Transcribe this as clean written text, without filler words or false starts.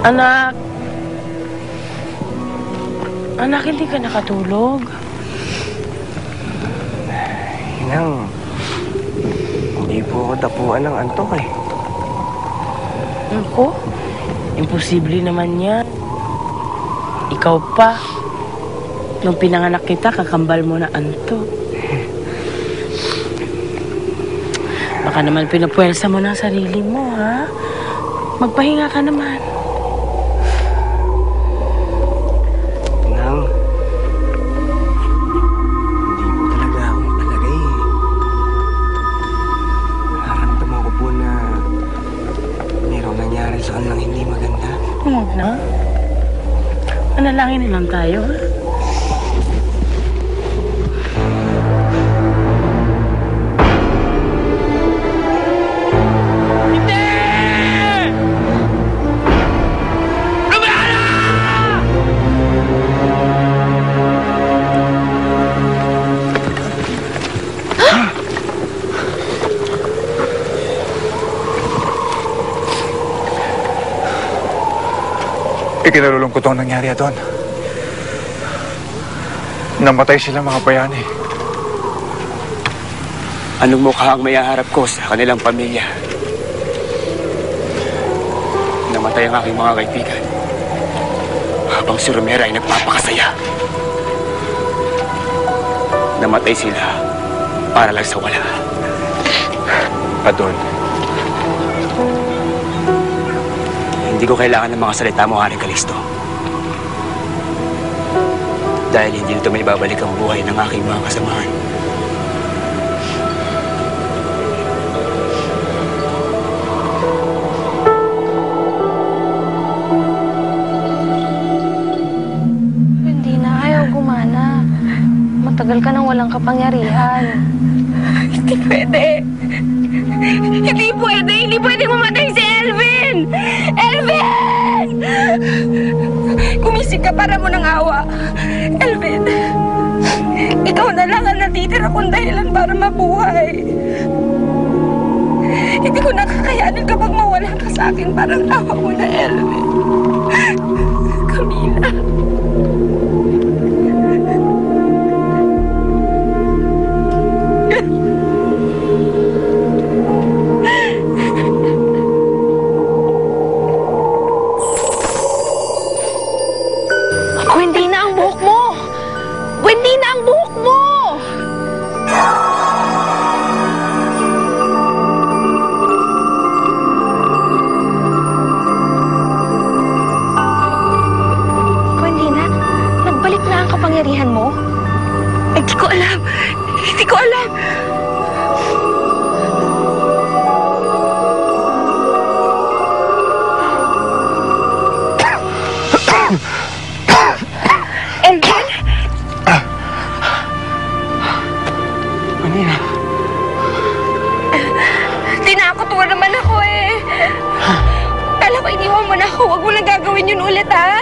Anak! Anak, hindi ka nakatulog? Inang, hindi po ako tapuan ng antok eh. Ako? Imposible naman yan. Ikaw pa. Nung pinanganak kita, kakambal mo na antok. Baka naman pinapwersa mo ng sarili mo, ha? Magpahinga ka naman. Inang, hindi po talaga ako makalagay eh. Nararamdaman ko po na mayroong nangyari sa kanilang hindi maganda. Huwag na. Manalangin na lang tayo, ha? Ikinalulungkot ang nangyari doon. Namatay sila mga bayani. Anong mukha ang mayaharap ko sa kanilang pamilya? Namatay ang aking mga kaibigan habang si Romero ay nagpapakasaya. Namatay sila para lang sa wala. Adon, hindi ko kailangan ng mga salita mo, Haring Calixto. Dahil hindi nito may babalik ang buhay ng aking mga kasamahan. Hindi na, ayaw gumana. Matagal ka nang walang kapangyarihan. Hindi pwede. Hindi pwede. Hindi pwede mamatay si Elvin! Elvin! Gumising ka para mo ng awa. Elvin, ikaw na lang ang natitira kong dahilan para mabuhay. Hindi ko nakakayanin kapag mawala ka sa akin. Parang awa mo na, Elvin. Camila. Gwendina, ang buhok mo! Gwendina, ang buhok mo! Gwendina, nagbalik na ang kapangyarihan mo? Hindi ko alam. Hindi ko alam. Elvin? Manila. Tinakot mo naman ako eh. Kala ko iniwan mo na ako. Huwag mo na gagawin yun ulit, ha?